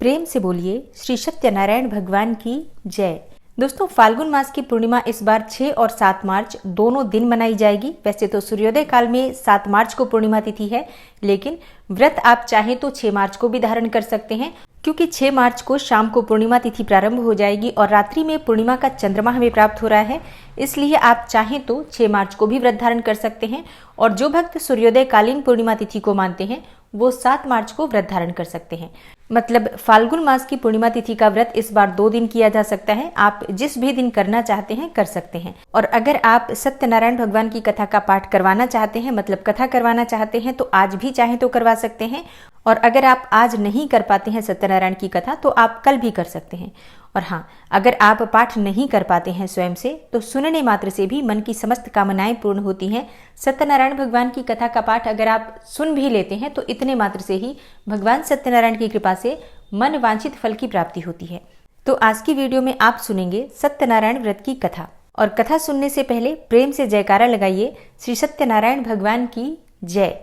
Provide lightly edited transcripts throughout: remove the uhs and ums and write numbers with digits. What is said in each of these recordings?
प्रेम से बोलिए श्री सत्यनारायण भगवान की जय। दोस्तों, फाल्गुन मास की पूर्णिमा इस बार 6 और 7 मार्च दोनों दिन मनाई जाएगी। वैसे तो सूर्योदय काल में 7 मार्च को पूर्णिमा तिथि है, लेकिन व्रत आप चाहें तो 6 मार्च को भी धारण कर सकते हैं, क्योंकि 6 मार्च को शाम को पूर्णिमा तिथि प्रारंभ हो जाएगी और रात्रि में पूर्णिमा का चंद्रमा हमें प्राप्त हो रहा है। इसलिए आप चाहें तो 6 मार्च को भी व्रत धारण कर सकते हैं, और जो भक्त सूर्योदय कालीन पूर्णिमा तिथि को मानते हैं वो 7 मार्च को व्रत धारण कर सकते हैं। मतलब फाल्गुन मास की पूर्णिमा तिथि का व्रत इस बार 2 दिन किया जा सकता है। आप जिस भी दिन करना चाहते हैं कर सकते हैं। और अगर आप सत्यनारायण भगवान की कथा का पाठ करवाना चाहते हैं, मतलब कथा करवाना चाहते हैं, तो आज भी चाहें तो करवा सकते हैं। और अगर आप आज नहीं कर पाते हैं सत्यनारायण की कथा, तो आप कल भी कर सकते हैं। और हाँ, अगर आप पाठ नहीं कर पाते हैं स्वयं से, तो सुनने मात्र से भी मन की समस्त कामनाएं पूर्ण होती हैं। सत्यनारायण भगवान की कथा का पाठ अगर आप सुन भी लेते हैं, तो इतने मात्र से ही भगवान सत्यनारायण की कृपा से मन वांछित फल की प्राप्ति होती है। तो आज की वीडियो में आप सुनेंगे सत्यनारायण व्रत की कथा। और कथा सुनने से पहले प्रेम से जयकारा लगाइए श्री सत्यनारायण भगवान की जय।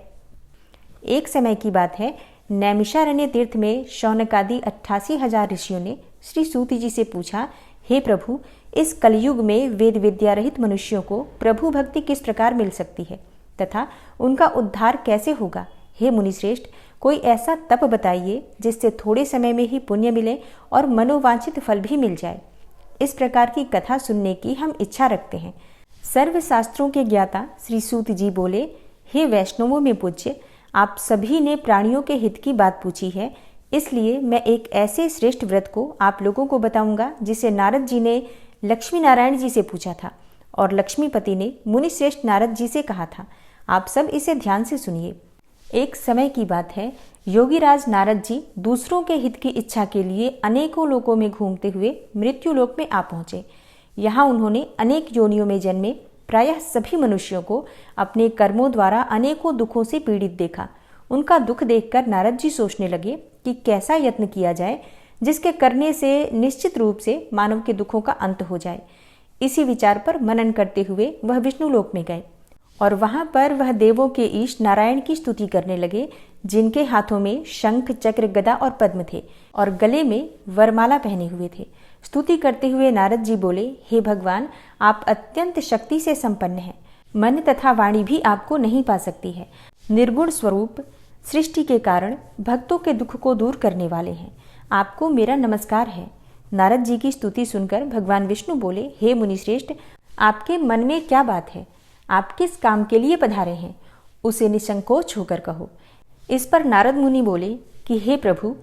एक समय की बात है, नैमिषारण्य तीर्थ में शौनकादि 88,000 ऋषियों ने श्री सूत जी से पूछा, हे प्रभु, इस कलयुग में वेद विद्या रहित मनुष्यों को प्रभु भक्ति किस प्रकार मिल सकती है तथा उनका उद्धार कैसे होगा? हे मुनिश्रेष्ठ, कोई ऐसा तप बताइए जिससे थोड़े समय में ही पुण्य मिले और मनोवांछित फल भी मिल जाए। इस प्रकार की कथा सुनने की हम इच्छा रखते हैं। सर्व शास्त्रों के ज्ञाता श्री सूत जी बोले, हे वैष्णवों में पूज्य, आप सभी ने प्राणियों के हित की बात पूछी है, इसलिए मैं एक ऐसे श्रेष्ठ व्रत को आप लोगों को बताऊंगा जिसे नारद जी ने लक्ष्मी नारायण जी से पूछा था और लक्ष्मीपति ने मुनि श्रेष्ठ नारद जी से कहा था। आप सब इसे ध्यान से सुनिए। एक समय की बात है, योगीराज नारद जी दूसरों के हित की इच्छा के लिए अनेकों लोकों में घूमते हुए मृत्यु लोक में आ पहुंचे। यहाँ उन्होंने अनेक योनियों में जन्मे प्रायः सभी मनुष्यों को अपने कर्मों द्वारा अनेकों दुखों से पीड़ित देखा। उनका दुख देखकर नारद जी सोचने लगे कि कैसा यत्न किया जाए जिसके करने से निश्चित रूप से मानव के दुखों का अंत हो जाए। इसी विचार पर मनन करते हुए वह विष्णु लोक में गए और वहां पर वह देवों के ईश नारायण की स्तुति करने लगे, जिनके हाथों में शंख, चक्र, गदा और पद्म थे और गले में वरमाला पहने हुए थे। स्तुति करते हुए नारद जी बोले, हे भगवान, आप अत्यंत शक्ति से संपन्न हैं। मन तथा वाणी भी आपको नहीं पा सकती है। निर्गुण स्वरूप, सृष्टि के कारण भक्तों के दुख को दूर करने वाले हैं। आपको मेरा नमस्कार है। नारद जी की स्तुति सुनकर भगवान विष्णु बोले, हे मुनिश्रेष्ठ, आपके मन में क्या बात है? आप किस काम के लिए पधारे हैं? उसे निसंकोच होकर कहो। इस पर नारद मुनि बोले कि हे प्रभु,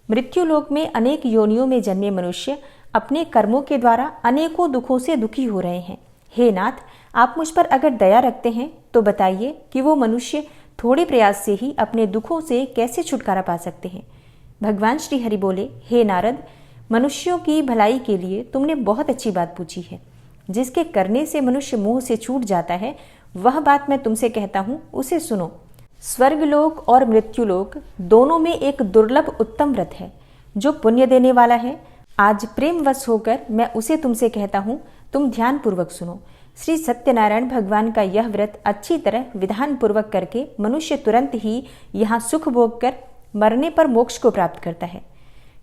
मृत्युलोक में अनेक योनियों में जन्मे मनुष्य अपने कर्मों के द्वारा अनेकों दुखों से दुखी हो रहे हैं। हे नाथ, आप मुझ पर अगर दया रखते हैं तो बताइए कि वो मनुष्य थोड़े प्रयास से ही अपने दुखों से कैसे छुटकारा पा सकते हैं। भगवान श्री हरि बोले, हे नारद, मनुष्यों की भलाई के लिए तुमने बहुत अच्छी बात पूछी है। जिसके करने से मनुष्य मोह से छूट जाता है, वह बात मैं तुमसे कहता हूँ, उसे सुनो। स्वर्गलोक और मृत्युलोक दोनों में एक दुर्लभ उत्तम व्रत है जो पुण्य देने वाला है। आज प्रेमवश होकर मैं उसे तुमसे कहता हूँ, तुम ध्यान पूर्वक सुनो। श्री सत्यनारायण भगवान का यह व्रत अच्छी तरह विधान पूर्वक करके मनुष्य तुरंत ही यहाँ सुख भोग कर मरने पर मोक्ष को प्राप्त करता है।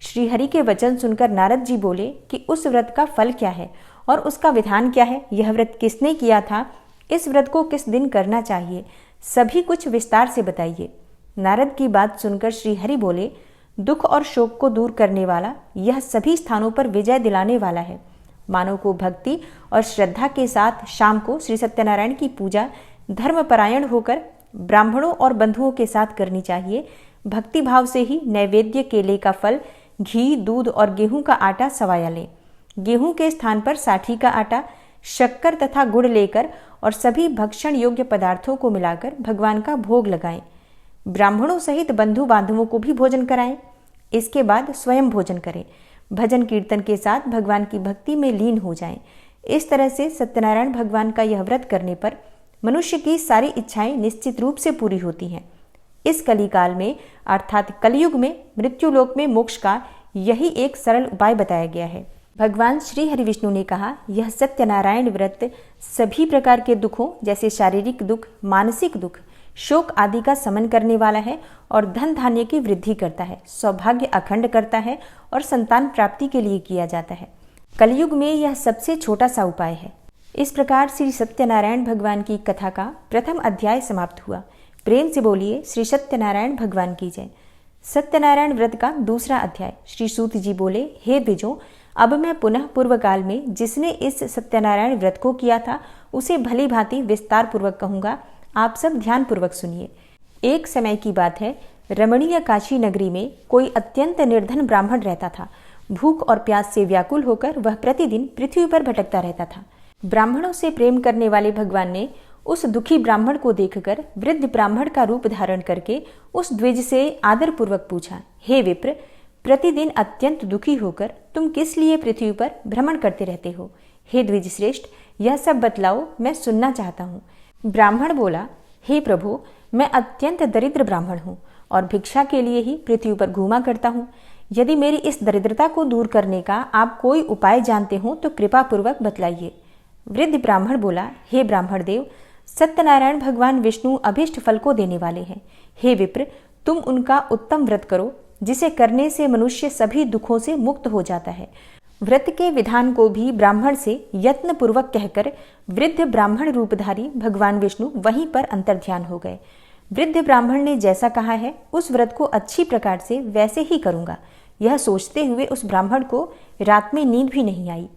श्री हरि के वचन सुनकर नारद जी बोले कि उस व्रत का फल क्या है और उसका विधान क्या है, यह व्रत किसने किया था, इस व्रत को किस दिन करना चाहिए, सभी कुछ विस्तार से बताइए। नारद की बात सुनकर श्री हरि बोले, दुख और शोक को दूर करने वाला, यह सभी स्थानों पर विजय दिलाने वाला है। मानव को भक्ति और श्रद्धा के साथ शाम को श्री सत्यनारायण की पूजा धर्मपरायण होकर ब्राह्मणों और बंधुओं के साथ करनी चाहिए। भक्ति भाव से ही नैवेद्य, केले का फल, घी, दूध और गेहूं का आटा सवाया लें। गेहूं के स्थान पर साठी का आटा, शक्कर तथा गुड़ लेकर और सभी भक्षण योग्य पदार्थों को मिलाकर भगवान का भोग लगाएं। ब्राह्मणों सहित बंधु बांधवों को भी भोजन कराएं। इसके बाद स्वयं भोजन करें। भजन कीर्तन के साथ भगवान की भक्ति में लीन हो जाएं। इस तरह से सत्यनारायण भगवान का यह व्रत करने पर मनुष्य की सारी इच्छाएं निश्चित रूप से पूरी होती हैं। इस कलिकाल में अर्थात कलयुग में मृत्युलोक में मोक्ष का यही एक सरल उपाय बताया गया है। भगवान श्री हरि विष्णु ने कहा, यह सत्यनारायण व्रत सभी प्रकार के दुखों जैसे शारीरिक दुख, मानसिक दुख, शोक आदि का समन करने वाला है और धन धान्य की वृद्धि करता है, सौभाग्य अखंड करता है और संतान प्राप्ति के लिए किया जाता है। कलयुग में यह सबसे छोटा सा उपाय है। इस प्रकार श्री सत्यनारायण भगवान की कथा का प्रथम अध्याय समाप्त हुआ। प्रेम से बोलिए श्री सत्यनारायण भगवान की जय। सत्यनारायण व्रत का दूसरा अध्याय। श्री सूत जी बोले, हे द्विजों, अब मैं पुनः पूर्व काल में जिसने इस सत्यनारायण व्रत को किया था उसे भली भांति विस्तार पूर्वक कहूंगा। आप सब ध्यान पूर्वक सुनिए। एक समय की बात है, रमणीय काशी नगरी में कोई अत्यंत निर्धन ब्राह्मण रहता था। भूख और प्यास से व्याकुल होकर वह प्रतिदिन पृथ्वी पर भटकता रहता था। ब्राह्मणों से प्रेम करने वाले भगवान ने उस दुखी ब्राह्मण को देखकर वृद्ध ब्राह्मण का रूप धारण करके उस द्विज से आदर पूर्वक पूछा, हे विप्र, प्रतिदिन अत्यंत दुखी होकर तुम किस लिए पृथ्वी पर भ्रमण करते रहते हो? हे द्विज श्रेष्ठ, यह सब बतलाओ, मैं सुनना चाहता हूँ। ब्राह्मण बोला, हे प्रभु, मैं अत्यंत दरिद्र ब्राह्मण हूँ और भिक्षा के लिए ही पृथ्वी पर घूमा करता हूँ। यदि मेरी इस दरिद्रता को दूर करने का आप कोई उपाय जानते हो तो कृपा पूर्वक बतलाइए। वृद्ध ब्राह्मण बोला, हे ब्राह्मण देव, सत्यनारायण भगवान विष्णु अभीष्ट फल को देने वाले हैं। हे विप्र, तुम उनका उत्तम व्रत करो, जिसे करने से मनुष्य सभी दुखों से मुक्त हो जाता है। व्रत के विधान को भी ब्राह्मण से यत्न पूर्वक कहकर वृद्ध ब्राह्मण रूपधारी भगवान विष्णु वहीं पर अंतर्ध्यान हो गए। वृद्ध ब्राह्मण ने जैसा कहा है उस व्रत को अच्छी प्रकार से वैसे ही करूंगा, यह सोचते हुए उस ब्राह्मण को रात में नींद भी नहीं आई।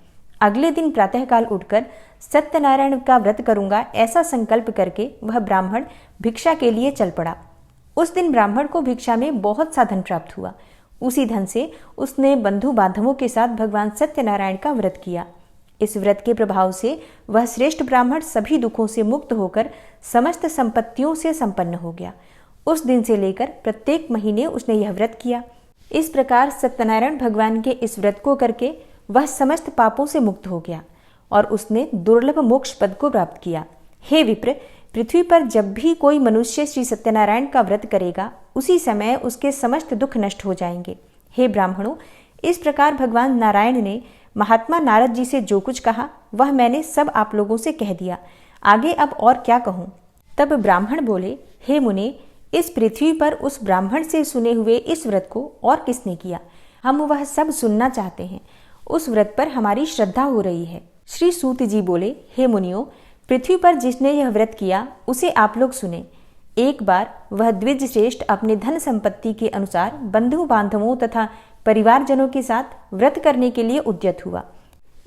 अगले दिन प्रातःकाल उठकर सत्यनारायण का व्रत करूंगा ऐसा संकल्प करके वह ब्राह्मण भिक्षा के लिए चल पड़ा। उस दिन ब्राह्मण को भिक्षा में बहुत सा धन प्राप्त हुआ। उसी धन से उसने बंधु बांधवों के साथ भगवान सत्यनारायण का व्रत किया। इस व्रत के प्रभाव से वह श्रेष्ठ ब्राह्मण सभी दुखों से मुक्त होकर समस्त संपत्तियों से संपन्न हो गया। उस दिन से लेकर प्रत्येक महीने उसने यह व्रत किया। इस प्रकार सत्यनारायण भगवान के इस व्रत को करके वह समस्त पापों से मुक्त हो गया और उसने दुर्लभ मोक्ष पद को प्राप्त किया। हे विप्र, पृथ्वी पर जब भी कोई मनुष्य श्री सत्यनारायण का व्रत करेगा उसी समय उसके समस्त दुख नष्ट हो जाएंगे। हे ब्राह्मणों, इस प्रकार भगवान नारायण ने महात्मा नारद जी से जो कुछ कहा वह मैंने सब आप लोगों से कह दिया। आगे अब और क्या कहूँ? तब ब्राह्मण बोले, हे मुने, इस पृथ्वी पर उस ब्राह्मण से सुने हुए इस व्रत को और किसने किया? हम वह सब सुनना चाहते हैं। उस व्रत पर हमारी श्रद्धा हो रही है। श्री सूत जी बोले, हे मुनियों, पृथ्वी पर जिसने यह व्रत किया उसे आप लोग सुने। एक बार वह द्विज श्रेष्ठ अपने धन संपत्ति के अनुसार बंधु बांधवों तथा परिवारजनों के साथ व्रत करने के लिए उद्यत हुआ।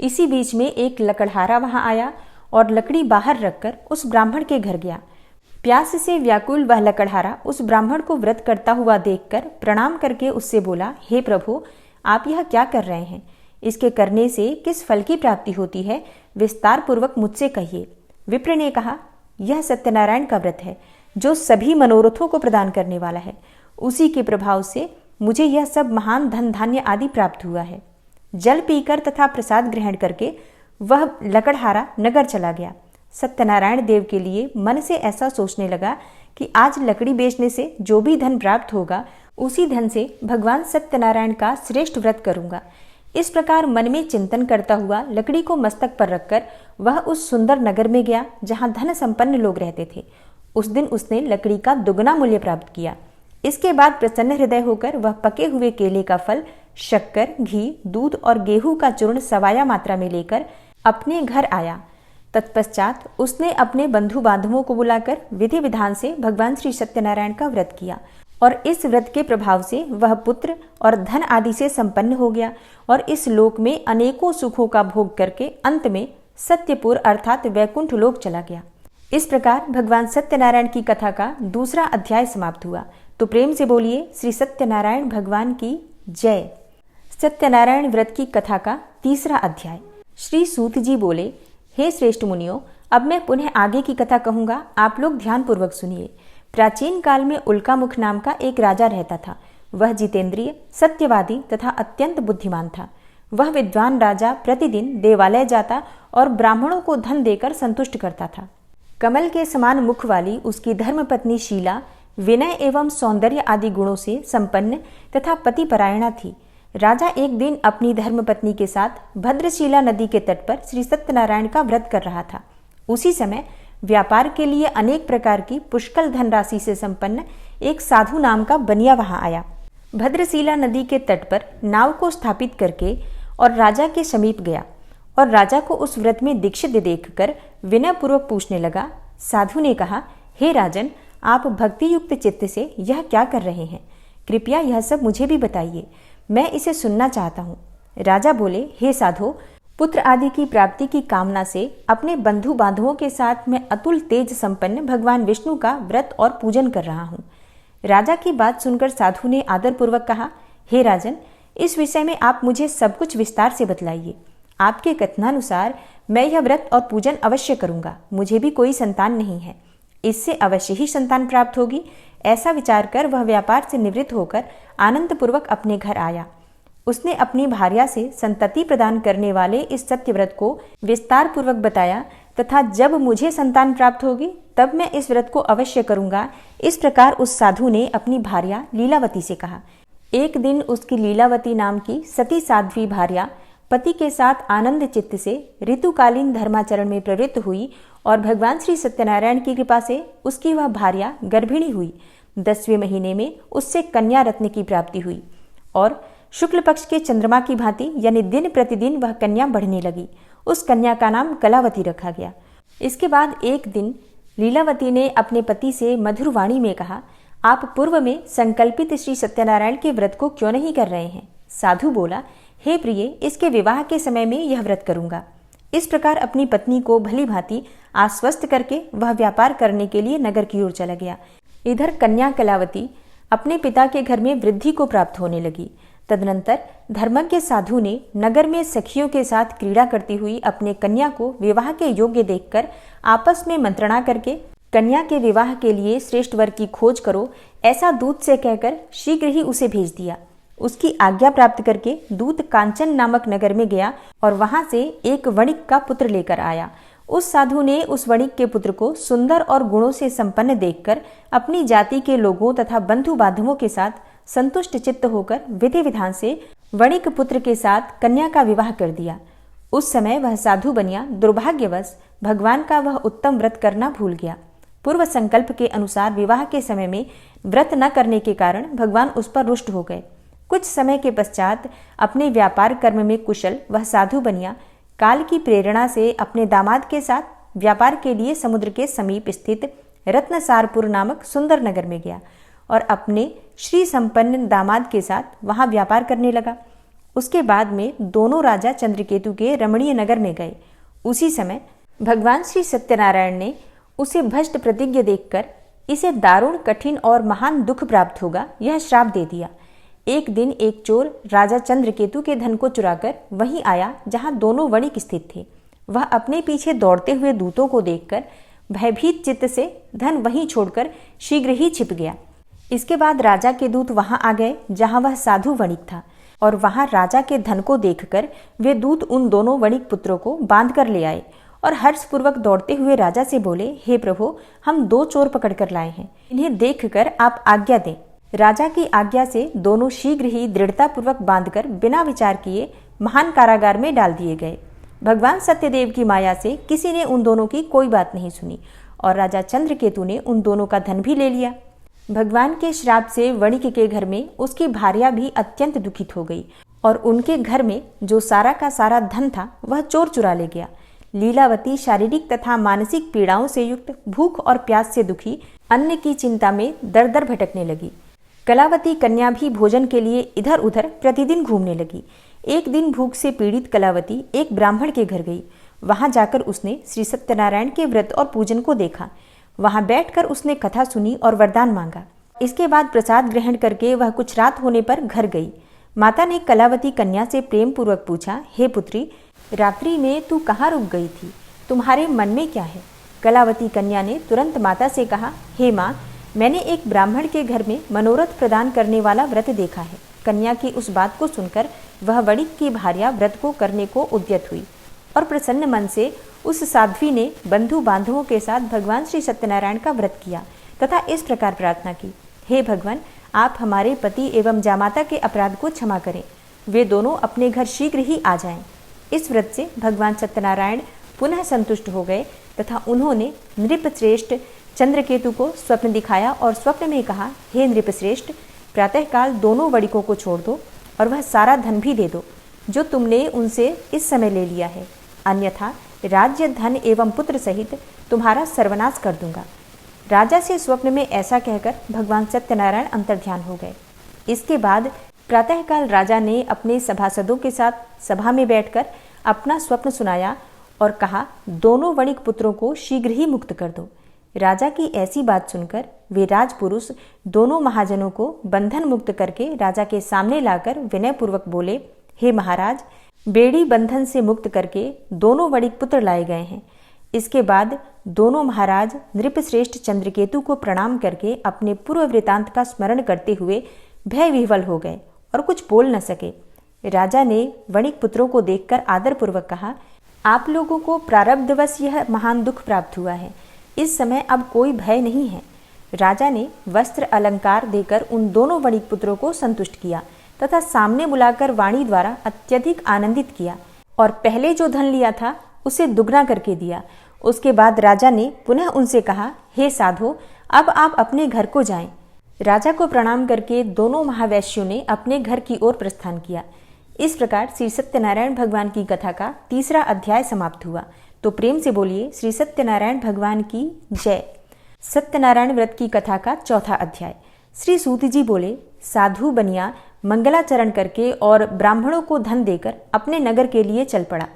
इसी बीच में एक लकड़हारा वहां आया और लकड़ी बाहर रखकर उस ब्राह्मण के घर गया। प्यास से व्याकुल वह लकड़हारा उस ब्राह्मण को व्रत करता हुआ देखकर प्रणाम करके उससे बोला, हे प्रभु, आप यह क्या कर रहे हैं? इसके करने से किस फल की प्राप्ति होती है, विस्तार पूर्वक मुझसे कहिए। विप्र ने कहा, यह सत्यनारायण का व्रत है जो सभी मनोरथों को प्रदान करने वाला है। उसी के प्रभाव से मुझे यह सब महान धन धान्य आदि प्राप्त हुआ है। जल पीकर तथा प्रसाद ग्रहण करके वह लकड़हारा नगर चला गया। सत्यनारायण देव के लिए मन से ऐसा सोचने लगा कि आज लकड़ी बेचने से जो भी धन प्राप्त होगा उसी धन से भगवान सत्यनारायण का श्रेष्ठ व्रत करूंगा। इस प्रकार मन में चिंतन करता हुआ लकड़ी को मस्तक पर रखकर वह उस सुंदर नगर में गया जहां धन संपन्न लोग रहते थे। उस दिन उसने लकड़ी का दुगना मूल्य प्राप्त किया। इसके बाद प्रसन्न हृदय होकर वह पके हुए केले का फल, शक्कर, घी, दूध और गेहूं का चूर्ण सवाया मात्रा में लेकर अपने घर आया। तत्पश्चात उसने अपने बंधु बांधवों को बुलाकर विधि विधान से भगवान श्री सत्यनारायण का व्रत किया और इस व्रत के प्रभाव से वह पुत्र और धन आदि से संपन्न हो गया और इस लोक में अनेकों सुखों का भोग करके अंत में सत्यपुर अर्थात वैकुंठ लोक चला गया। इस प्रकार भगवान सत्यनारायण की कथा का दूसरा अध्याय समाप्त हुआ। तो प्रेम से बोलिए श्री सत्यनारायण भगवान की जय। सत्यनारायण व्रत की कथा का तीसरा अध्याय। श्री सूत जी बोले, हे श्रेष्ठ मुनियों, अब मैं पुनः आगे की कथा कहूंगा, आप लोग ध्यान पूर्वक सुनिए। प्राचीन काल में उल्कामुख नाम का एक राजा रहता था। वह जितेंद्रिय, सत्यवादी तथा अत्यंत बुद्धिमान था। वह विद्वान राजा प्रतिदिन देवालय जाता और ब्राह्मणों को धन देकर संतुष्ट करता था। कमल के समान मुख वाली उसकी धर्मपत्नी शीला विनय एवं सौंदर्य आदि गुणों से संपन्न तथा पतिपरायणा थी। राजा एक दिन अपनी धर्मपत्नी के साथ भद्रशीला नदी के तट पर श्री सत्यनारायण का व्रत कर रहा था। उसी समय व्यापार के लिए अनेक प्रकार की पुष्कल धनराशि से संपन्न एक साधु नाम का बनिया वहां आया। भद्रशिला नदी के तट पर नाव को स्थापित करके और राजा के समीप गया और राजा को उस व्रत में दीक्षित देखकर विनयपूर्वक पूछने लगा। साधु ने कहा, हे राजन, आप भक्ति युक्त चित्त से यह क्या कर रहे हैं? कृपया यह सब मुझे भी बताइए, मैं इसे सुनना चाहता हूँ। राजा बोले, हे साधो, पुत्र आदि की प्राप्ति की कामना से अपने बंधु बांधवों के साथ मैं अतुल तेज संपन्न भगवान विष्णु का व्रत और पूजन कर रहा हूँ। राजा की बात सुनकर साधु ने आदरपूर्वक कहा, हे राजन, इस विषय में आप मुझे सब कुछ विस्तार से बतलाइए। आपके कथनानुसार मैं यह व्रत और पूजन अवश्य करूंगा। मुझे भी कोई संतान नहीं है, इससे अवश्य ही संतान प्राप्त होगी। ऐसा विचार कर वह व्यापार से निवृत्त होकर आनंदपूर्वक अपने घर आया। उसने अपनी भार्या से संतति प्रदान करने वाले इस सत्यव्रत को विस्तार पूर्वक बताया तथा जब मुझे संतान प्राप्त होगी तब मैं इस व्रत को अवश्य करूंगा। इस प्रकार उस साधु ने अपनी भार्या लीलावती से कहा। एक दिन उसकी लीलावती नाम की सती साध्वी भार्या पति के साथ आनंद चित्त से ऋतुकालीन धर्माचरण में प्रवृत्त हुई और भगवान श्री सत्यनारायण की कृपा से उसकी वह भार्या गर्भिणी हुई। 10वें महीने में उससे कन्या रत्न की प्राप्ति हुई और शुक्ल पक्ष के चंद्रमा की भांति यानी दिन प्रतिदिन वह कन्या बढ़ने लगी। उस कन्या का नाम कलावती रखा गया। इसके बाद एक दिन लीलावती ने अपने पति से मधुर वाणी में कहा, आप पूर्व में संकल्पित श्री सत्यनारायण के व्रत को क्यों नहीं कर रहे हैं? साधु बोला, हे प्रिय, इसके विवाह के समय में यह व्रत करूंगा। इस प्रकार अपनी पत्नी को भली भांति आश्वस्त करके वह व्यापार करने के लिए नगर की ओर चला गया। इधर कन्या कलावती अपने पिता के घर में वृद्धि को प्राप्त होने लगी। तदनंतर धर्मज्ञ साधु ने नगर में सखियों के साथ क्रीड़ा करती हुई अपने कन्या को विवाह के योग्य देखकर आपस में मंत्रणा करके कन्या के विवाह के लिए श्रेष्ठ वर की खोज करो, ऐसा दूत से कहकर शीघ्र ही उसे भेज दिया। उसकी आज्ञा प्राप्त करके दूत कांचन नामक नगर में गया और वहां से एक वणिक का पुत्र लेकर आया। उस साधु ने उस वणिक के पुत्र को सुंदर और गुणों से संपन्न देखकर अपनी जाति के लोगों तथा बंधु बांधवों के साथ संतुष्ट चित्त होकर विधि विधान से वणिक पुत्र के साथ कन्या का विवाह कर दिया। उस समय वह साधु बनिया दुर्भाग्यवश भगवान का वह उत्तम व्रत करना भूल गया। पूर्व संकल्प के अनुसार विवाह के समय में व्रत न करने के कारण भगवान उस पर रुष्ट हो गए। कुछ समय के पश्चात अपने व्यापार कर्म में कुशल वह साधु बनिया काल की प्रेरणा से अपने दामाद के साथ व्यापार के लिए समुद्र के समीप स्थित रत्नसारपुर नामक सुंदर नगर में गया और अपने श्री संपन्न दामाद के साथ वहां व्यापार करने लगा। उसके बाद में दोनों राजा चंद्रकेतु के रमणीय नगर में गए। उसी समय भगवान श्री सत्यनारायण ने उसे भ्रष्ट प्रतिज्ञ देखकर इसे दारुण कठिन और महान दुख प्राप्त होगा यह श्राप दे दिया। एक दिन एक चोर राजा चंद्रकेतु के धन को चुराकर वहीं आया जहां दोनों वणिक स्थित थे। वह अपने पीछे दौड़ते हुए दूतों को देखकर भयभीत चित्त से धन वहीं छोड़कर शीघ्र ही छिप गया। इसके बाद राजा के दूत वहां आ गए जहां वह साधु वणिक था और वहां राजा के धन को देखकर वे दूत उन दोनों वणिक पुत्रों को बांध कर ले आए और हर्षपूर्वक दौड़ते हुए राजा से बोले, हे प्रभु, हम 2 चोर पकड़ कर लाए हैं, इन्हें देखकर आप आज्ञा दें। राजा की आज्ञा से दोनों शीघ्र ही दृढ़तापूर्वक बांधकर बिना विचार किए महान कारागार में डाल दिए गए। भगवान सत्यदेव की माया से किसी ने उन दोनों की कोई बात नहीं सुनी और राजा चंद्रकेतु ने उन दोनों का धन भी ले लिया। भगवान के श्राप से वणिक के घर में उसकी भार्या भी अत्यंत दुखित हो गई और उनके घर में जो सारा का सारा धन था वह चोर चुरा ले गया। लीलावती शारीरिक तथा मानसिक पीड़ाओं से युक्त, भूख और प्यास से दुखी, अन्न की चिंता में दर दर भटकने लगी। कलावती कन्या भी भोजन के लिए इधर उधर प्रतिदिन घूमने लगी। एक दिन भूख से पीड़ित कलावती एक ब्राह्मण के घर गई। वहां जाकर उसने श्री सत्यनारायण के व्रत और पूजन को देखा। वहां बैठकर उसने कथा सुनी और वरदान मांगा। इसके बाद प्रसाद ग्रहण करके वह कुछ रात होने पर घर गई। माता ने कलावती कन्या से प्रेम पूर्वक पूछा, हे पुत्री, रात्रि में तू कहाँ रुक गई थी? तुम्हारे मन में क्या है? कलावती कन्या ने तुरंत माता से कहा, हे माँ, मैंने एक ब्राह्मण के घर में मनोरथ प्रदान करने वाला व्रत देखा है। कन्या की उस बात को सुनकर वह वणिक की भार्या व्रत को करने को उद्यत हुई और प्रसन्न मन से उस साध्वी ने बंधु बांधवों के साथ भगवान श्री सत्यनारायण का व्रत किया तथा इस प्रकार प्रार्थना की, हे भगवान, आप हमारे पति एवं जामाता के अपराध को क्षमा करें। वे दोनों अपने घर शीघ्र ही आ जाएं। इस व्रत से भगवान सत्यनारायण पुनः संतुष्ट हो गए तथा उन्होंने नृपश्रेष्ठ चंद्रकेतु को स्वप्न दिखाया और स्वप्न में कहा, हे नृपश्रेष्ठ, प्रातःकाल दोनों वणिकों को छोड़ दो और वह सारा धन भी दे दो जो तुमने उनसे इस समय ले लिया है, अन्यथा राज्य, धन एवं पुत्र सहित तुम्हारा सर्वनाश कर दूंगा। राजा से स्वप्न में ऐसा कहकर भगवान सत्यनारायण अंतर्ध्यान हो गए। इसके बाद प्रातःकाल राजा ने अपने सभासदों के साथ सभा में बैठकर अपना स्वप्न सुनाया और कहा, दोनों वणिक पुत्रों को शीघ्र ही मुक्त कर दो। राजा की ऐसी बात सुनकर वे राजपुरुष दोनों महाजनों को बंधन मुक्त करके राजा के सामने लाकर विनयपूर्वक बोले, हे महाराज, बेड़ी बंधन से मुक्त करके दोनों वणिक पुत्र लाए गए हैं। इसके बाद दोनों महाराज नृपश्रेष्ठ चंद्रकेतु को प्रणाम करके अपने पूर्व वृतांत का स्मरण करते हुए भय विह्वल हो गए और कुछ बोल न सके। राजा ने वणिक पुत्रों को देखकर आदरपूर्वक कहा, आप लोगों को प्रारब्धवश यह महान दुख प्राप्त हुआ है। इस समय अब कोई भय नहीं है। राजा ने वस्त्र अलंकार देकर उन दोनों वणिक पुत्रों को संतुष्ट किया तथा सामने बुलाकर वाणी द्वारा अत्यधिक आनंदित किया और पहले जो धन लिया था उसे दुगना करके दिया। उसके बाद राजा ने पुनः उनसे कहा, हे साधो, अब आप अपने घर को जाएं। राजा को प्रणाम करके दोनों महावैश्यों ने अपने घर की ओर प्रस्थान किया। इस प्रकार श्री सत्यनारायण भगवान की कथा का तीसरा अध्याय समाप्त हुआ। तो प्रेम से बोलिए श्री सत्यनारायण भगवान की जय। सत्यनारायण व्रत की कथा का चौथा अध्याय। श्री सूत जी बोले, साधु बनिया मंगलाचरण करके और ब्राह्मणों को धन देकर अपने नगर के लिए चल पड़ा।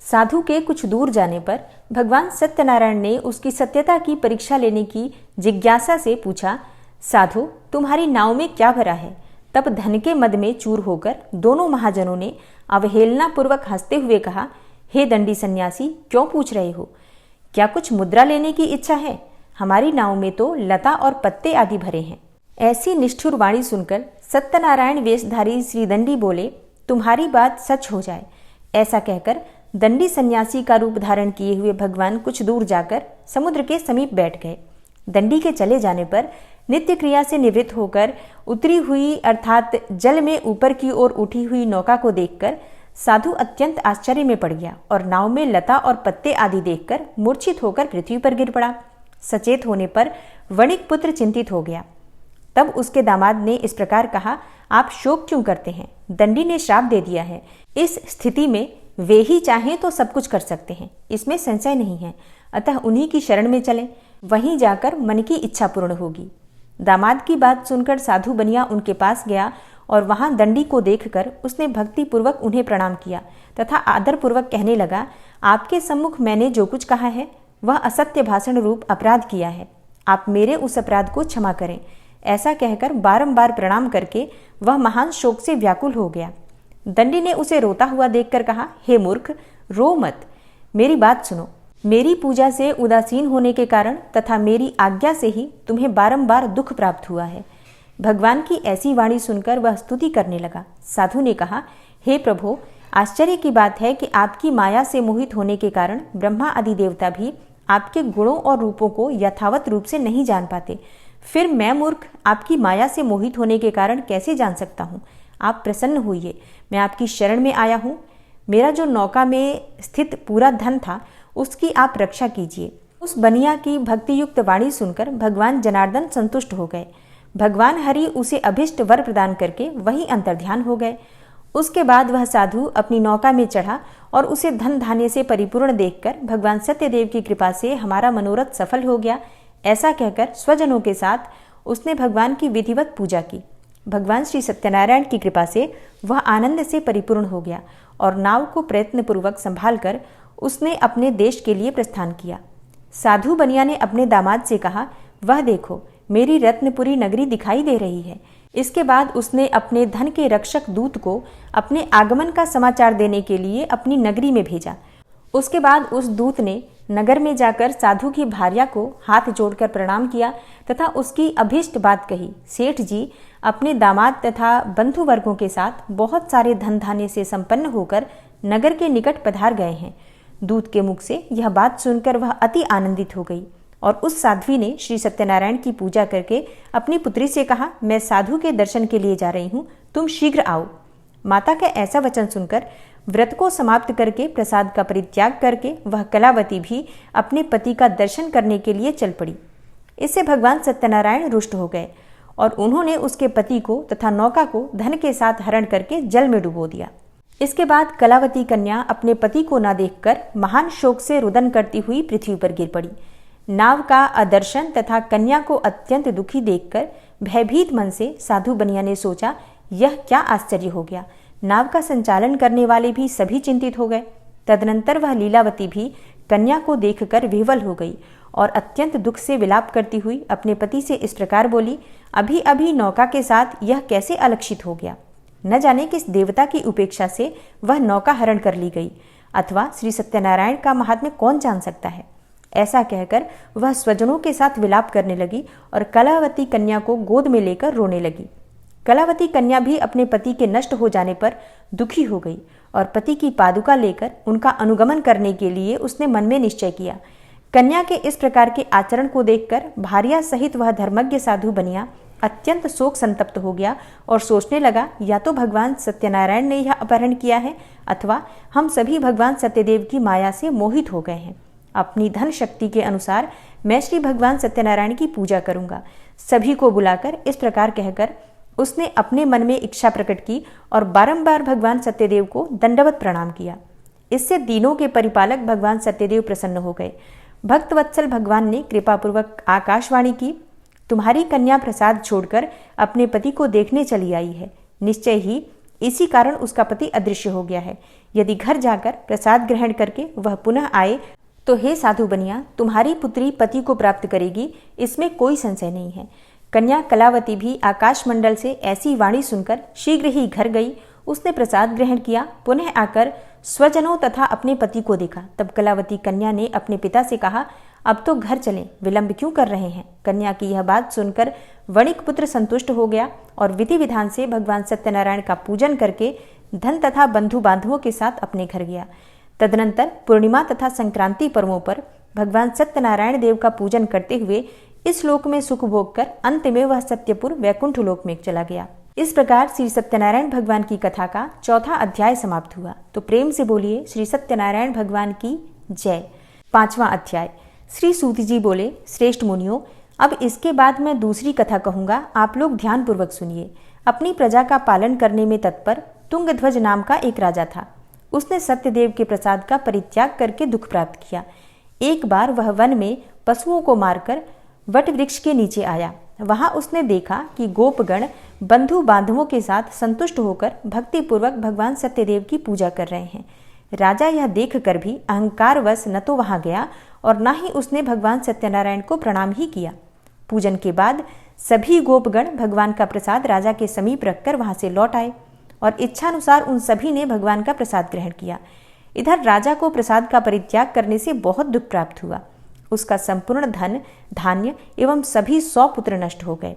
साधु के कुछ दूर जाने पर भगवान सत्यनारायण ने उसकी सत्यता की परीक्षा लेने की जिज्ञासा से पूछा, साधु, तुम्हारी नाव में क्या भरा है? तब धन के मद में चूर होकर दोनों महाजनों ने अवहेलना पूर्वक हंसते हुए कहा, हे दंडी सन्यासी, क्यों पूछ रहे हो? क्या कुछ मुद्रा लेने की इच्छा है? हमारी नाव में तो लता और पत्ते आदि भरे हैं। ऐसी निष्ठुर वाणी सुनकर सत्यनारायण वेशधारी श्री दंडी बोले, तुम्हारी बात सच हो जाए। ऐसा कहकर दंडी सन्यासी का रूप धारण किए हुए भगवान कुछ दूर जाकर समुद्र के समीप बैठ गए। दंडी के चले जाने पर नित्य क्रिया से निवृत्त होकर उतरी हुई अर्थात जल में ऊपर की ओर उठी हुई नौका को देखकर साधु अत्यंत आश्चर्य में पड़ गया और नाव में लता और पत्ते आदि देखकर मूर्छित होकर पृथ्वी पर गिर पड़ा। सचेत होने पर वणिक पुत्र चिंतित हो गया। तब उसके दामाद ने इस प्रकार कहा, आप शोक क्यों करते हैं? दंडी ने श्राप दे दिया है। इस स्थिति में वे ही चाहें तो सब कुछ कर सकते हैं, इसमें संशय नहीं है। अतः उन्हीं की शरण में चलें, वहीं जाकर मन की इच्छा पूर्ण होगी। दामाद की बात सुनकर साधु बनिया उनके पास गया और वहां दंडी को देखकर उसने भक्ति पूर्वक उन्हें प्रणाम किया तथा आदर पूर्वक कहने लगा, आपके सम्मुख मैंने जो कुछ कहा है वह असत्य भाषण रूप अपराध किया है। आप मेरे उस अपराध को क्षमा करें। ऐसा कहकर बारंबार प्रणाम करके वह महान शोक से व्याकुल हो गया। दंडी ने उसे रोता हुआ देखकर कहा, हे मूर्ख, रो मत, मेरी बात सुनो। मेरी पूजा से उदासीन होने के कारण तथा मेरी आज्ञा से ही तुम्हें बारंबार दुख प्राप्त हुआ है। भगवान की ऐसी वाणी सुनकर वह स्तुति करने लगा। साधु ने कहा, हे प्रभो, आश्चर्य की बात है कि आपकी माया से मोहित होने के कारण ब्रह्मा आदि देवता भी आपके गुणों और रूपों को यथावत रूप से नहीं जान पाते। फिर मैं मूर्ख आपकी माया से मोहित होने के कारण कैसे जान सकता हूँ? आप प्रसन्न होइए, मैं आपकी शरण में आया हूँ। मेरा जो नौका में स्थित पूरा धन था उसकी आप रक्षा कीजिए। उस बनिया की भक्तियुक्त वाणी सुनकर भगवान जनार्दन संतुष्ट हो गए। भगवान हरि उसे अभिष्ट वर प्रदान करके वहीं अंतर्ध्यान हो गए। उसके बाद वह साधु अपनी नौका में चढ़ा और उसे धन धान्य से परिपूर्ण देखकर भगवान सत्यदेव की कृपा से हमारा मनोरथ सफल हो गया, ऐसा कहकर स्वजनों के साथ उसने भगवान की विधिवत पूजा की। भगवान श्री सत्यनारायण की कृपा से वह आनंद से परिपूर्ण हो गया और नाव को प्रयत्नपूर्वक संभालकर उसने अपने देश के लिए प्रस्थान किया। साधु बनिया ने अपने दामाद से कहा, वह देखो, मेरी रत्नपुरी नगरी दिखाई दे रही है। इसके बाद उसने अपने धन के रक्षक दूत को अपने आगमन का समाचार देने के लिए अपनी नगरी में भेजा। उसके बाद उस दूत ने नगर में जाकर साधु की भार्या को हाथ जोड़कर प्रणाम किया तथा उसकी अभीष्ट बात कही। सेठ जी अपने दामाद तथा बंधु वर्गों के साथ बहुत सारे धन धान्य से संपन्न होकर नगर के निकट पधार गए हैं। दूत के मुख से यह बात सुनकर वह अति आनंदित हो गई और उस साध्वी ने श्री सत्यनारायण की पूजा करके अपनी पुत्री से कहा, मैं साधु के दर्शन के लिए जा रही हूँ, तुम शीघ्र आओ। माता का ऐसा वचन सुनकर व्रत को समाप्त करके प्रसाद का परित्याग करके वह कलावती भी अपने पति का दर्शन करने के लिए चल पड़ी। इससे भगवान सत्यनारायण रुष्ट हो गए और उन्होंने उसके पति को तथा नौका को धन के साथ हरण करके जल में डुबो दिया। इसके बाद कलावती कन्या अपने पति को न देखकर महान शोक से रुदन करती हुई पृथ्वी पर गिर पड़ी। नाव का अदर्शन तथा कन्या को अत्यंत दुखी देखकर भयभीत मन से साधु बनिया ने सोचा, यह क्या आश्चर्य हो गया। नाव का संचालन करने वाले भी सभी चिंतित हो गए। तदनंतर वह लीलावती भी कन्या को देखकर विह्वल हो गई और अत्यंत दुख से विलाप करती हुई अपने पति से इस प्रकार बोली, अभी अभी नौका के साथ यह कैसे अलक्षित हो गया। न जाने किस देवता की उपेक्षा से वह नौका हरण कर ली गई, अथवा श्री सत्यनारायण का महात्म्य कौन जान सकता है। ऐसा कहकर वह स्वजनों के साथ विलाप करने लगी और कलावती कन्या को गोद में लेकर रोने लगी। कलावती कन्या भी अपने पति के नष्ट हो जाने पर दुखी हो गई और पति की पादुका लेकर उनका अनुगमन करने के लिए उसने मन में निश्चय किया। कन्या के इस प्रकार के आचरण को देखकर भारिया सहित वह धर्मज्ञ साधु बनिया अत्यंत शोक संतप्त हो गया और सोचने लगा, या तो भगवान सत्यनारायण ने यह अपहरण किया है अथवा हम सभी भगवान सत्यदेव की माया से मोहित हो गए हैं। अपनी धन शक्ति के अनुसार मैं श्री भगवान सत्यनारायण की पूजा करूंगा। सभी को बुलाकर इस प्रकार कहकर उसने अपने मन में इच्छा प्रकट की और बारंबार भगवान सत्यदेव को दंडवत प्रणाम किया। इससे दीनों के परिपालक भगवान सत्यदेव प्रसन्न हो गए। भक्तवत्सल भगवान ने कृपापूर्वक आकाशवाणी की, तुम्हारी कन्या प्रसाद छोड़कर अपने पति को देखने चली आई है। निश्चय ही इसी कारण उसका पति अदृश्य हो गया है। यदि घर जाकर प्रसाद ग्रहण करके वह पुनः आए तो हे साधु बनिया, तुम्हारी पुत्री पति को प्राप्त करेगी, इसमें कोई संशय नहीं है। कन्या कलावती भी आकाशमंडल से ऐसी वाणी सुनकर शीघ्र ही घर गई। उसने प्रसाद ग्रहण किया, पुनः आकर स्वजनों तथा अपने पति को देखा। तब कलावती कन्या ने अपने पिता से कहा, अब तो घर चलें, विलंब क्यों कर रहे हैं। कन्या की यह बात सुनकर वणिक पुत्र संतुष्ट हो गया और विधि विधान से भगवान सत्यनारायण का पूजन करके धन तथा बंधु बांधवों के साथ अपने घर गया। तदनंतर पूर्णिमा तथा संक्रांति पर्वों पर भगवान सत्यनारायण देव का पूजन करते हुए इस लोक में सुख भोग कर अंत में वह सत्यपुर वैकुंठ लोक में चला गया। इस प्रकार श्री सत्यनारायण भगवान की कथा का चौथा अध्याय समाप्त हुआ। तो प्रेम से बोलिए श्री सत्यनारायण भगवान की जय। पांचवा अध्याय। श्री सूत जी बोले, श्रेष्ठ मुनियों, अब इसके बाद मैं दूसरी कथा कहूंगा, आप लोग ध्यान पूर्वक सुनिए। अपनी प्रजा का पालन करने में तत्पर तुंगध्वज नाम का एक राजा था। उसने सत्यदेव के प्रसाद का परित्याग करके दुख प्राप्त किया। एक बार वह वन में पशुओं को मारकर वट वृक्ष के नीचे आया। वहां उसने देखा कि गोपगण बंधु बांधवों के साथ संतुष्ट होकर भक्तिपूर्वक भगवान सत्यदेव की पूजा कर रहे हैं। राजा यह देखकर भी अहंकारवश न तो वहां गया और न ही उसने भगवान सत्यनारायण को प्रणाम ही किया। पूजन के बाद सभी गोपगण भगवान का प्रसाद राजा के समीप रखकर वहां से लौट आए और इच्छानुसार उन सभी ने भगवान का प्रसाद ग्रहण किया। इधर राजा को प्रसाद का परित्याग करने से बहुत दुख प्राप्त हुआ। उसका संपूर्ण धन, धान्य एवं सभी 100 पुत्र नष्ट हो गए।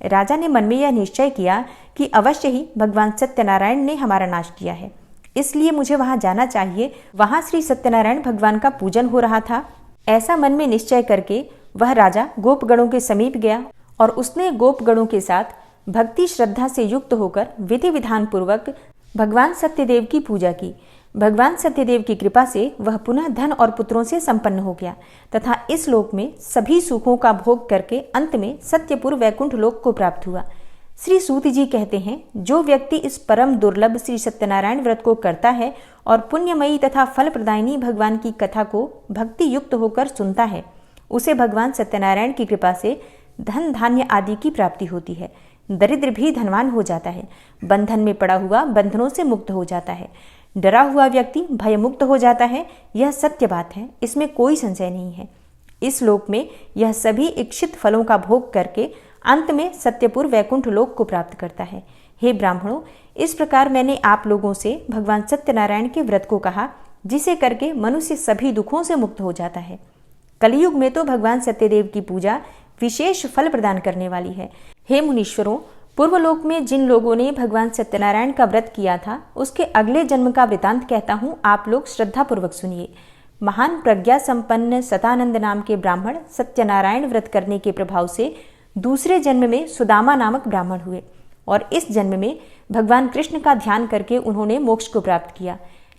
राजा ने मन में यह निश्चय किया कि अवश्य ही भगवान सत्यनारायण ने हमारा नाश किया है, इसलिए मुझे वहां जाना चाहिए। वहां श्री सत्यनारायण भगवान का पूजन हो रहा था। ऐसा मन में निश्चय करके वह राजा गोपगणों के समीप गया और उसने गोपगणों के साथ भक्ति श्रद्धा से युक्त होकर विधि विधान पूर्वक भगवान सत्यदेव की पूजा की। भगवान सत्यदेव की कृपा से वह पुनः धन और पुत्रों से संपन्न हो गया तथा इस लोक में सभी सुखों का भोग करके अंत में सत्यपुर वैकुंठ लोक को प्राप्त हुआ। श्री सूत जी कहते हैं, जो व्यक्ति इस परम दुर्लभ श्री सत्यनारायण व्रत को करता है और पुण्यमयी तथा फल प्रदायिनी भगवान की कथा को भक्ति युक्त होकर सुनता है, उसे भगवान सत्यनारायण की कृपा से धन धान्य आदि की प्राप्ति होती है। दरिद्र भी धनवान हो जाता है। बंधन में पड़ा हुआ बंधनों से मुक्त हो जाता है। डरा हुआ व्यक्ति भय मुक्त हो जाता है। यह सत्य बात है, इसमें कोई संशय नहीं है। इस लोक में यह सभी इच्छित फलों का भोग करके अंत में सत्यपुर वैकुंठ लोक को प्राप्त करता है। हे ब्राह्मणों, इस प्रकार मैंने आप लोगों से भगवान सत्यनारायण के व्रत को कहा, जिसे करके मनुष्य सभी दुखों से मुक्त हो जाता है। कलयुग में तो भगवान सत्यदेव की पूजा विशेष फल प्रदान करने वाली है। हे मुनीश्वरों, पूर्वलोक में जिन लोगों ने भगवान सत्यनारायण का व्रत किया था, उसके अगले जन्म का वृतांत कहता हूँ, आप लोग श्रद्धा पूर्वक सुनिए। महान प्रज्ञा संपन्न सतानंद नाम के ब्राह्मण सत्यनारायण व्रत करने के प्रभाव से दूसरे जन्म में सुदामा नामक ब्राह्मण हुए। और इस जन्म में भगवान कृष्ण का ध्यान करके उन्होंने मोक्ष को प्राप्त किया।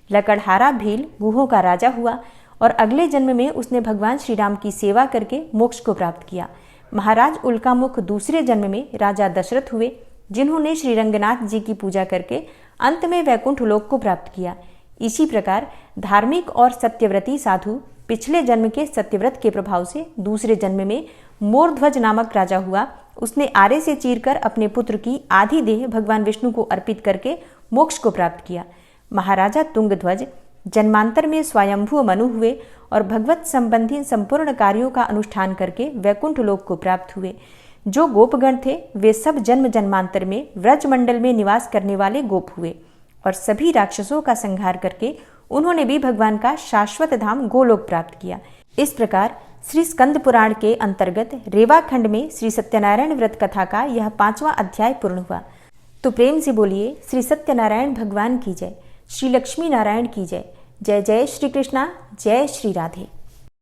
लकड़हारा भील गुहों का राजा हुआ और अगले जन्म में उसने भगवान श्री राम की सेवा करके मोक्ष को प्राप्त किया। महाराज उल्कामुख दूसरे जन्म में राजा दशरथ हुए, जिन्होंने श्री रंगनाथ जी की पूजा करके अंत में वैकुंठ लोक को प्राप्त किया। इसी प्रकार धार्मिक और सत्यव्रती साधु पिछले जन्म के सत्यव्रत के प्रभाव से दूसरे जन्म में मोरध्वज नामक राजा हुआ। उसने आरे से चीरकर अपने पुत्र की आधी देह भगवान विष्णु को अर्पित करके मोक्ष को प्राप्त किया। महाराजा तुंगध्वज जन्मांतर में स्वयंभू मनु हुए और भगवत संबंधी संपूर्ण कार्यों का अनुष्ठान करके वैकुंठ लोक को प्राप्त हुए। जो गोपगण थे वे सब जन्म जन्मांतर में व्रजमंडल में निवास करने वाले गोप हुए और सभी राक्षसों का संहार करके उन्होंने भी भगवान का शाश्वत धाम गोलोक प्राप्त किया। इस प्रकार श्री स्कंद पुराण के अंतर्गत रेवा खंड में श्री सत्यनारायण व्रत कथा का यह 5वां अध्याय पूर्ण हुआ। तो प्रेम से बोलिए श्री सत्यनारायण भगवान की जय, श्री लक्ष्मी नारायण की जय। जय जय श्री कृष्णा, जय श्री राधे।